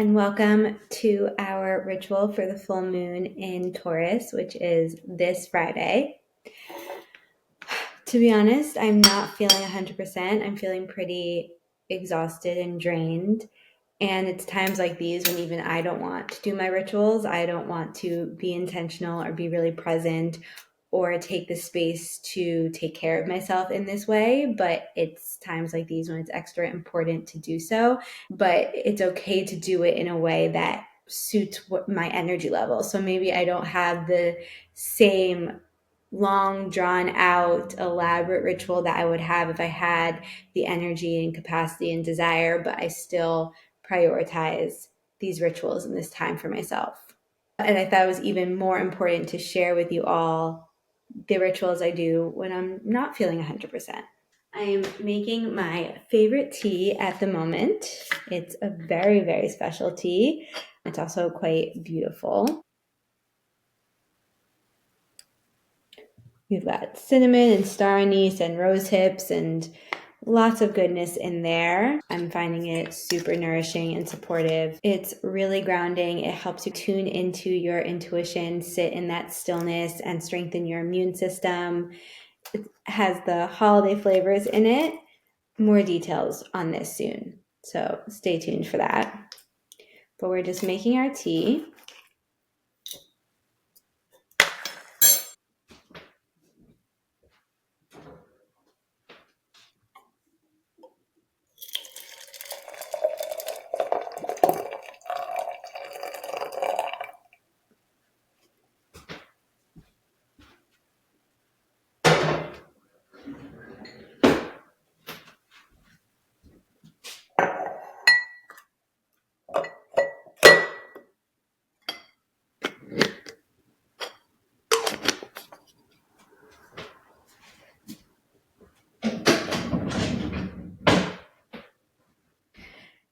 and welcome to our ritual for the full moon in Taurus, which is this Friday. To be honest, I'm not feeling 100%. I'm feeling pretty exhausted and drained. And it's times like these when even I don't want to do my rituals. I don't want to be intentional or be really present or take the space to take care of myself in this way. But it's times like these when it's extra important to do so. But it's okay to do it in a way that suits my energy level. So maybe I don't have the same long drawn out elaborate ritual that I would have if I had the energy and capacity and desire, but I still prioritize these rituals in this time for myself. And I thought it was even more important to share with you all the rituals I do when I'm not feeling 100%. I am making my favorite tea at the moment. It's a very, very special tea. It's also quite beautiful. We've got cinnamon and star anise and rose hips and lots of goodness in there. I'm finding it super nourishing and supportive. It's really grounding. It helps you tune into your intuition, sit in that stillness, and strengthen your immune system. It has the holiday flavors in it. More details on this soon, so stay tuned for that. But we're just making our tea.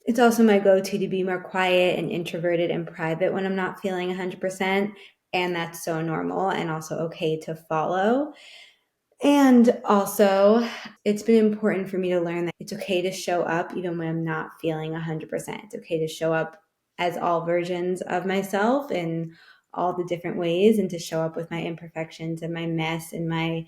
It's also my go-to to be more quiet and introverted and private when I'm not feeling 100%. And that's so normal and also okay to follow. And also, it's been important for me to learn that it's okay to show up even when I'm not feeling 100%. It's okay to show up as all versions of myself in all the different ways, and to show up with my imperfections and my mess and my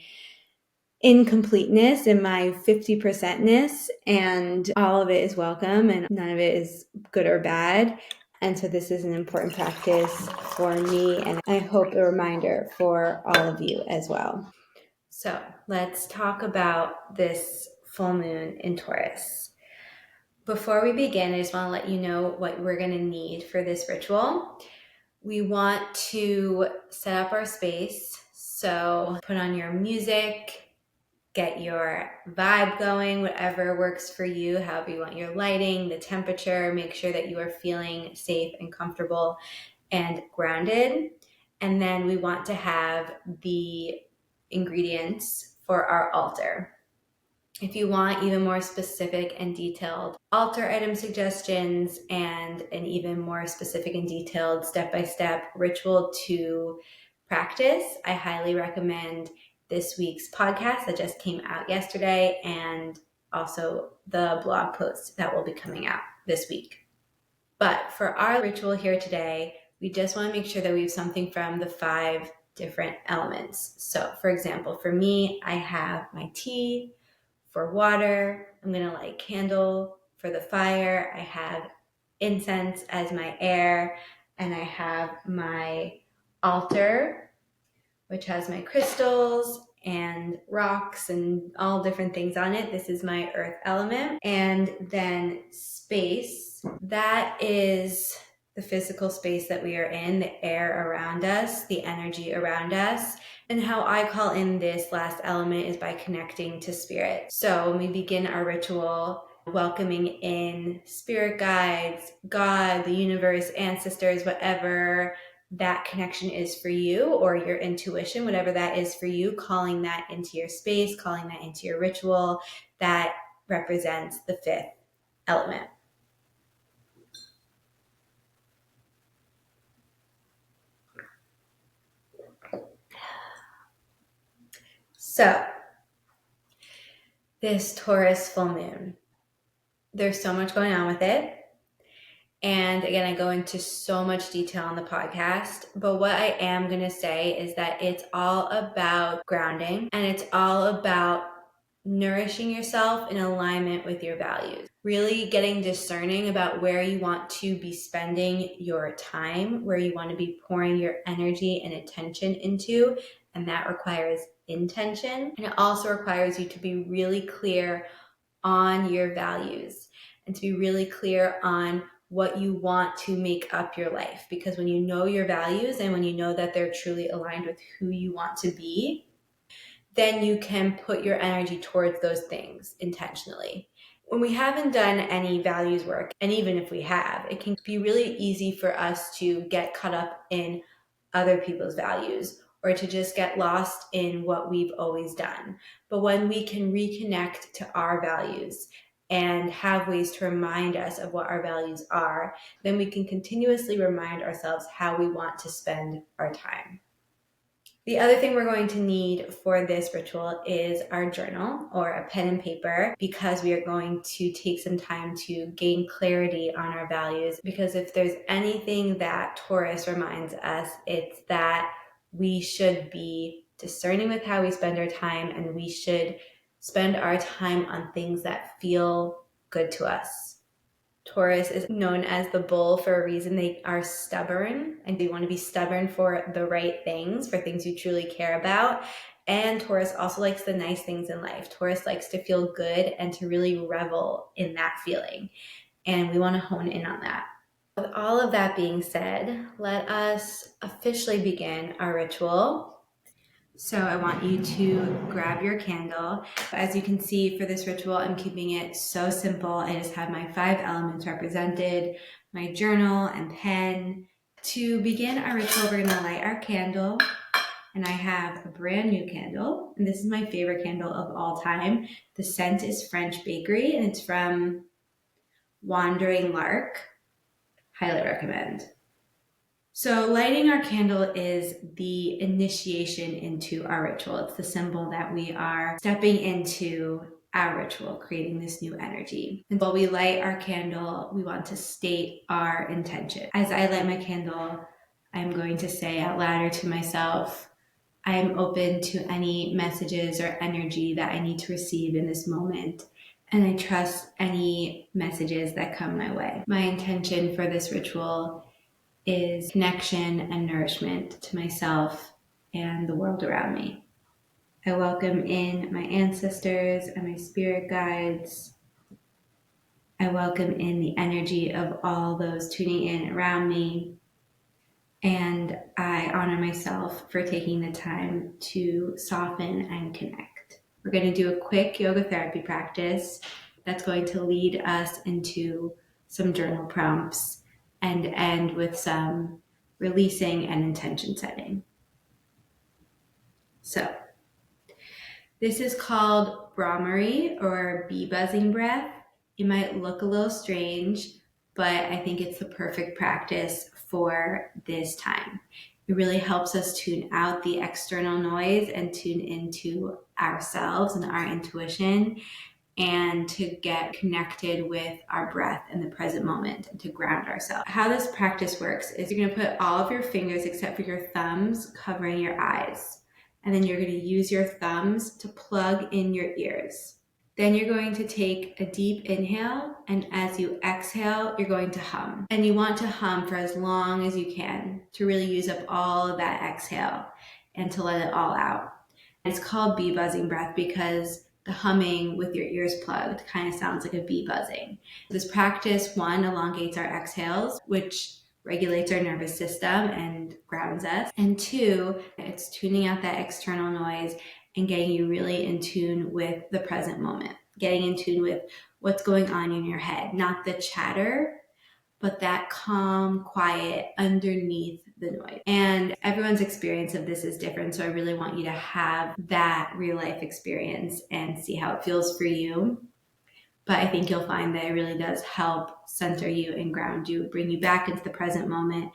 incompleteness and my 50%ness, and all of it is welcome and none of it is good or bad. And so this is an important practice for me, and I hope a reminder for all of you as well. So let's talk about this full moon in Taurus. Before we begin, I just want to let you know what we're going to need for this ritual. We want to set up our space. So put on your music, get your vibe going, whatever works for you, however you want your lighting, the temperature. Make sure that you are feeling safe and comfortable and grounded. And then we want to have the ingredients for our altar. If you want even more specific and detailed altar item suggestions and an even more specific and detailed step-by-step ritual to practice, I highly recommend this week's podcast that just came out yesterday, and also the blog post that will be coming out this week. But for our ritual here today, we just want to make sure that we have something from the 5 different elements. So for example, for me, I have my tea. For water, I'm going to light a candle. For the fire, I have incense as my air. And I have my altar, which has my crystals and rocks and all different things on it. This is my earth element. And then space, that is the physical space that we are in, the air around us, the energy around us. And how I call in this last element is by connecting to spirit. So when we begin our ritual, welcoming in spirit guides, God, the universe, ancestors, whatever that connection is for you, or your intuition, whatever that is for you, calling that into your space, calling that into your ritual, that represents the 5th element. So this Taurus full moon, there's so much going on with it. And again, I go into so much detail on the podcast, but what I am going to say is that it's all about grounding, and it's all about nourishing yourself in alignment with your values. Really getting discerning about where you want to be spending your time, where you want to be pouring your energy and attention into, and that requires intention. And it also requires you to be really clear on your values and to be really clear on what you want to make up your life. Because when you know your values and when you know that they're truly aligned with who you want to be, then you can put your energy towards those things intentionally. When we haven't done any values work, and even if we have, it can be really easy for us to get caught up in other people's values or to just get lost in what we've always done. But when we can reconnect to our values and have ways to remind us of what our values are, then we can continuously remind ourselves how we want to spend our time. The other thing we're going to need for this ritual is our journal or a pen and paper, because we are going to take some time to gain clarity on our values. Because if there's anything that Taurus reminds us, it's that we should be discerning with how we spend our time, and we should spend our time on things that feel good to us. Taurus is known as the bull for a reason. They are stubborn, and you want to be stubborn for the right things, for things you truly care about. And Taurus also likes the nice things in life. Taurus likes to feel good and to really revel in that feeling. And we want to hone in on that. With all of that being said, let us officially begin our ritual. So I want you to grab your candle. As you can see, for this ritual, I'm keeping it so simple. I just have my 5 elements represented, my journal and pen. To begin our ritual, we're gonna light our candle, and I have a brand new candle, and this is my favorite candle of all time. The scent is French Bakery, and it's from Wandering Lark. Highly recommend. So lighting our candle is the initiation into our ritual. It's the symbol that we are stepping into our ritual, creating this new energy. And while we light our candle, we want to state our intention. As I light my candle, I'm going to say out loud or to myself, I am open to any messages or energy that I need to receive in this moment, and I trust any messages that come my way. My intention for this ritual is connection and nourishment to myself and the world around me. I welcome in my ancestors and my spirit guides. I welcome in the energy of all those tuning in around me. And I honor myself for taking the time to soften and connect. We're going to do a quick yoga therapy practice that's going to lead us into some journal prompts and end with some releasing and intention setting. So, this is called Brahmari or bee buzzing breath. It might look a little strange, but I think it's the perfect practice for this time. It really helps us tune out the external noise and tune into ourselves and our intuition, and to get connected with our breath in the present moment and to ground ourselves. How this practice works is you're going to put all of your fingers except for your thumbs covering your eyes. And then you're going to use your thumbs to plug in your ears. Then you're going to take a deep inhale, and as you exhale, you're going to hum. And you want to hum for as long as you can to really use up all of that exhale and to let it all out. And it's called bee buzzing breath because the humming with your ears plugged kind of sounds like a bee buzzing. This practice, one, elongates our exhales, which regulates our nervous system and grounds us. And two, it's tuning out that external noise and getting you really in tune with the present moment, getting in tune with what's going on in your head, not the chatter, but that calm, quiet underneath the noise. And everyone's experience of this is different, so I really want you to have that real life experience and see how it feels for you. But I think you'll find that it really does help center you and ground you, bring you back into the present moment,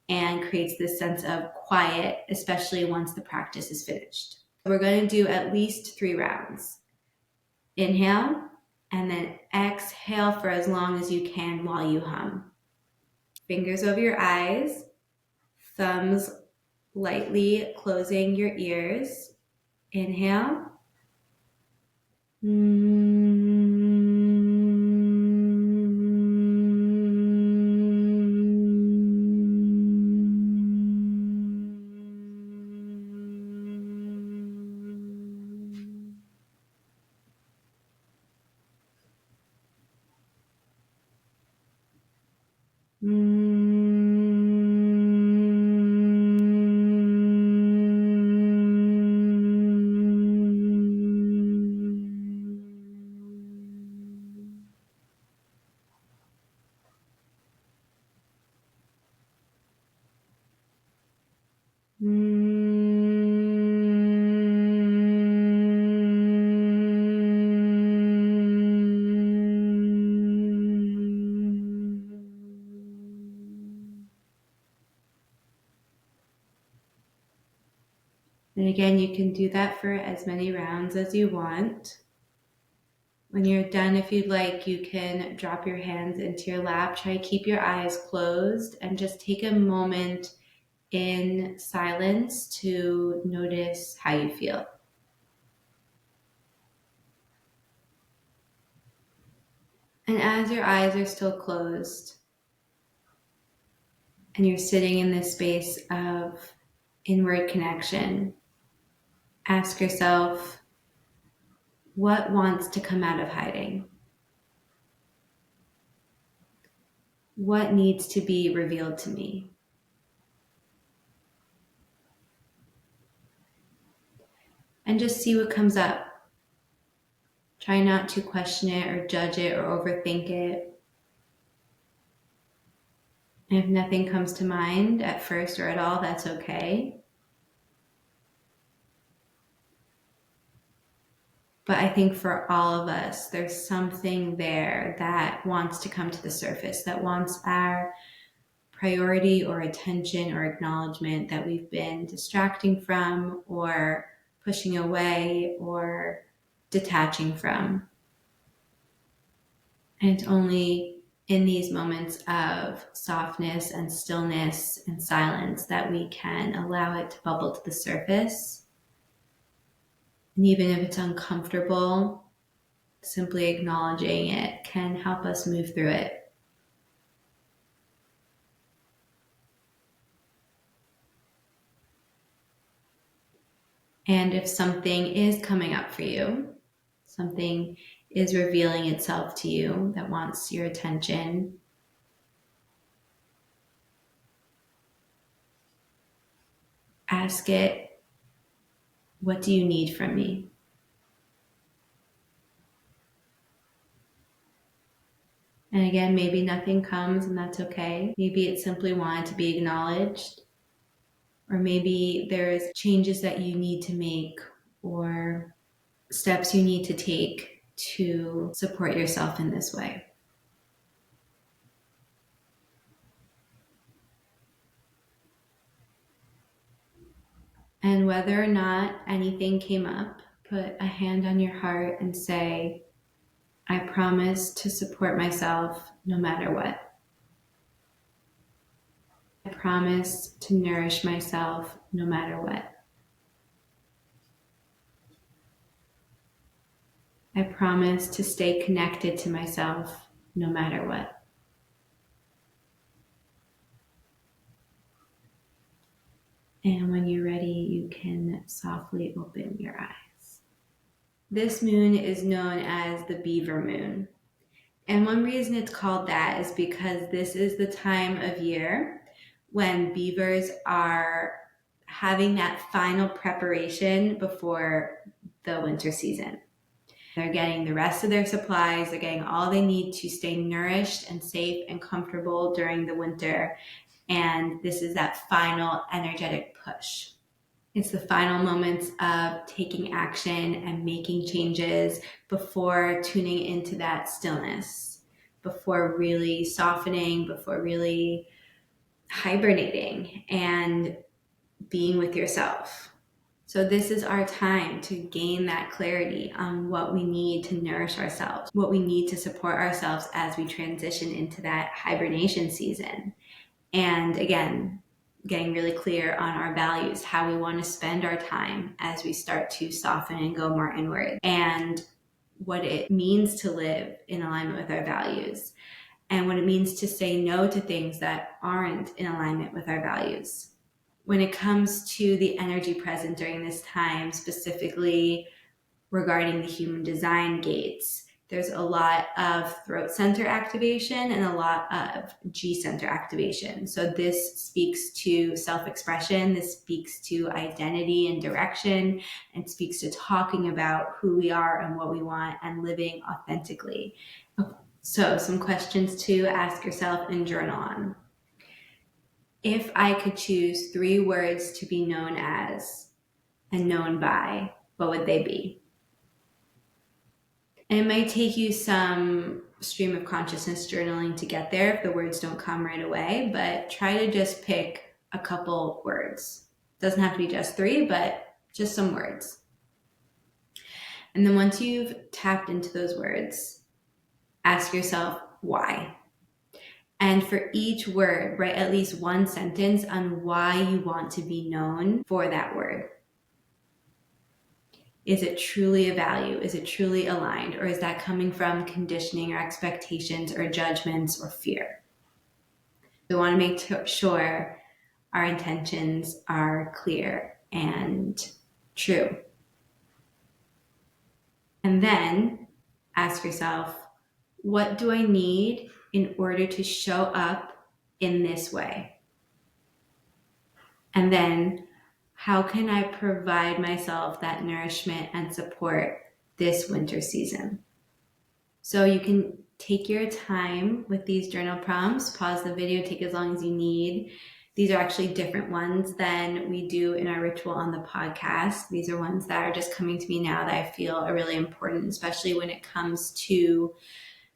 and creates this sense of quiet, especially once the practice is finished. We're going to do at least 3 rounds. Inhale, and then exhale for as long as you can while you hum. Fingers over your eyes, thumbs lightly closing your ears. Inhale. And again, you can do that for as many rounds as you want. When you're done, if you'd like, you can drop your hands into your lap. Try to keep your eyes closed and just take a moment in silence to notice how you feel. And as your eyes are still closed and you're sitting in this space of inward connection, ask yourself, what wants to come out of hiding? What needs to be revealed to me? And just see what comes up. Try not to question it or judge it or overthink it. And if nothing comes to mind at first or at all, that's okay. But I think for all of us, there's something there that wants to come to the surface, that wants our priority or attention or acknowledgement that we've been distracting from or pushing away or detaching from. And it's only in these moments of softness and stillness and silence that we can allow it to bubble to the surface. And even if it's uncomfortable, simply acknowledging it can help us move through it. And if something is coming up for you, something is revealing itself to you that wants your attention, ask it, what do you need from me? And again, maybe nothing comes and that's okay. Maybe it simply wanted to be acknowledged. Or maybe there's changes that you need to make or steps you need to take to support yourself in this way. And whether or not anything came up, put a hand on your heart and say, I promise to support myself no matter what. I promise to nourish myself no matter what. I promise to stay connected to myself no matter what. And when you're ready, you can softly open your eyes. This moon is known as the beaver moon. And one reason it's called that is because this is the time of year when beavers are having that final preparation before the winter season. They're getting the rest of their supplies, they're getting all they need to stay nourished and safe and comfortable during the winter. And this is that final energetic push. It's the final moments of taking action and making changes before tuning into that stillness, before really softening, before really hibernating and being with yourself. So this is our time to gain that clarity on what we need to nourish ourselves, what we need to support ourselves as we transition into that hibernation season. And again, getting really clear on our values, how we want to spend our time as we start to soften and go more inward, and what it means to live in alignment with our values, and what it means to say no to things that aren't in alignment with our values. When it comes to the energy present during this time, specifically regarding the human design gates, there's a lot of throat center activation and a lot of G center activation. So this speaks to self-expression, this speaks to identity and direction, and speaks to talking about who we are and what we want and living authentically. So some questions to ask yourself and journal on. If I could choose 3 words to be known as and known by, what would they be? And it might take you some stream of consciousness journaling to get there if the words don't come right away, but try to just pick a couple words. Doesn't have to be just 3, but just some words. And then once you've tapped into those words, ask yourself why. And for each word, write at least one sentence on why you want to be known for that word. Is it truly a value? Is it truly aligned? Or is that coming from conditioning or expectations or judgments or fear? We want to make sure our intentions are clear and true. And then ask yourself, what do I need in order to show up in this way? And then how can I provide myself that nourishment and support this winter season? So you can take your time with these journal prompts, pause the video, take as long as you need. These are actually different ones than we do in our ritual on the podcast. These are ones that are just coming to me now that I feel are really important, especially when it comes to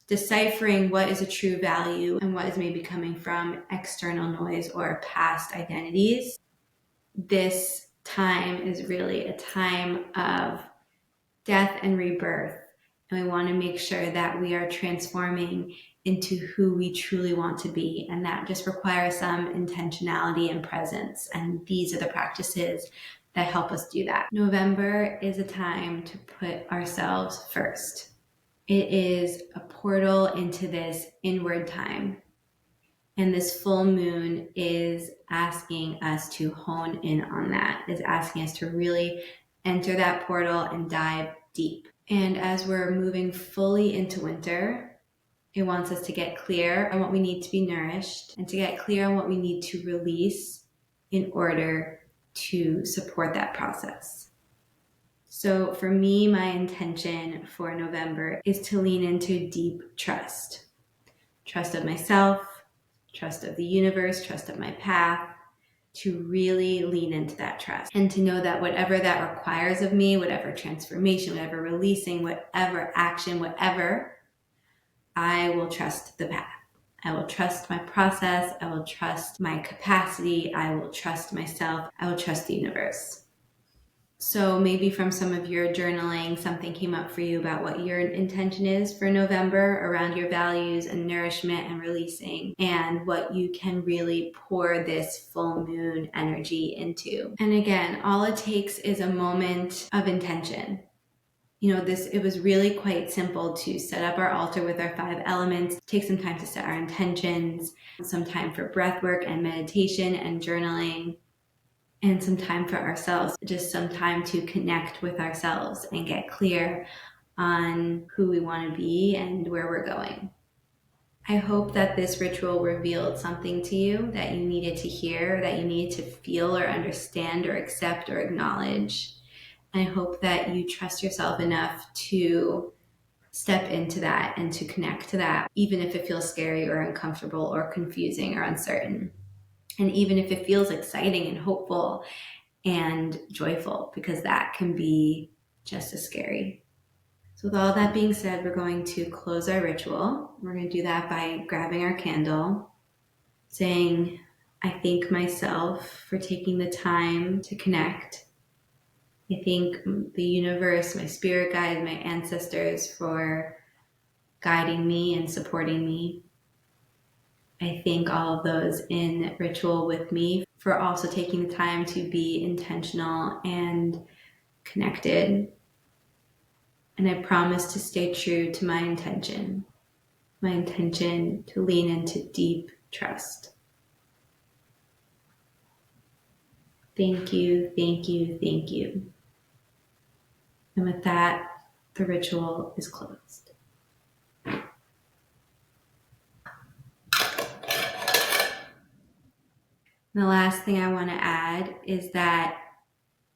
deciphering what is a true value and what is maybe coming from external noise or past identities. This time is really a time of death and rebirth. And we want to make sure that we are transforming into who we truly want to be. And that just requires some intentionality and presence. And these are the practices that help us do that. November is a time to put ourselves first. It is a portal into this inward time. And this full moon is asking us to hone in on that, is asking us to really enter that portal and dive deep. And as we're moving fully into winter, it wants us to get clear on what we need to be nourished and to get clear on what we need to release in order to support that process. So for me, my intention for November is to lean into deep trust. Trust of myself, trust of the universe, trust of my path, to really lean into that trust and to know that whatever that requires of me, whatever transformation, whatever releasing, whatever action, whatever, I will trust the path. I will trust my process. I will trust my capacity. I will trust myself. I will trust the universe. So maybe from some of your journaling, something came up for you about what your intention is for November around your values and nourishment and releasing, and what you can really pour this full moon energy into. And again, all it takes is a moment of intention. It was really quite simple to set up our altar with our 5 elements, take some time to set our intentions, some time for breath work and meditation and journaling, and some time for ourselves, just some time to connect with ourselves and get clear on who we want to be and where we're going. I hope that this ritual revealed something to you that you needed to hear, that you needed to feel or understand or accept or acknowledge. And I hope that you trust yourself enough to step into that and to connect to that, even if it feels scary or uncomfortable or confusing or uncertain. And even if it feels exciting and hopeful and joyful, because that can be just as scary. So with all that being said, we're going to close our ritual. We're going to do that by grabbing our candle, saying, I thank myself for taking the time to connect. I thank the universe, my spirit guides, my ancestors for guiding me and supporting me. I thank all of those in ritual with me for also taking the time to be intentional and connected. And I promise to stay true to my intention to lean into deep trust. Thank you, thank you, thank you. And with that, the ritual is closed. And the last thing I want to add is that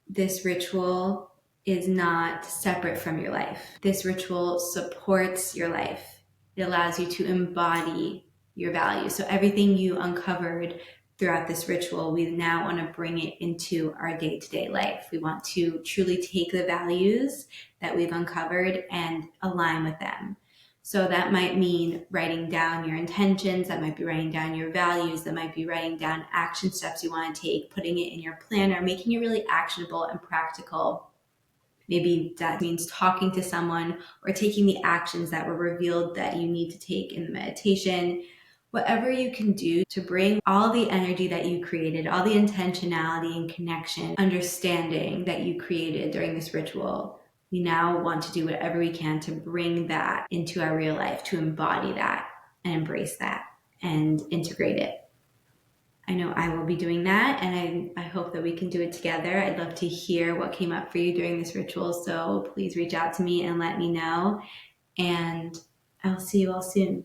this ritual is not separate from your life. This ritual supports your life. It allows you to embody your values. So everything you uncovered throughout this ritual, we now want to bring it into our day-to-day life. We want to truly take the values that we've uncovered and align with them. So that might mean writing down your intentions, that might be writing down your values, that might be writing down action steps you want to take, putting it in your planner, making it really actionable and practical. Maybe that means talking to someone or taking the actions that were revealed that you need to take in the meditation. Whatever you can do to bring all the energy that you created, all the intentionality and connection, understanding that you created during this ritual, we now want to do whatever we can to bring that into our real life, to embody that and embrace that and integrate it. I know I will be doing that, and I hope that we can do it together. I'd love to hear what came up for you during this ritual, so please reach out to me and let me know, and I'll see you all soon.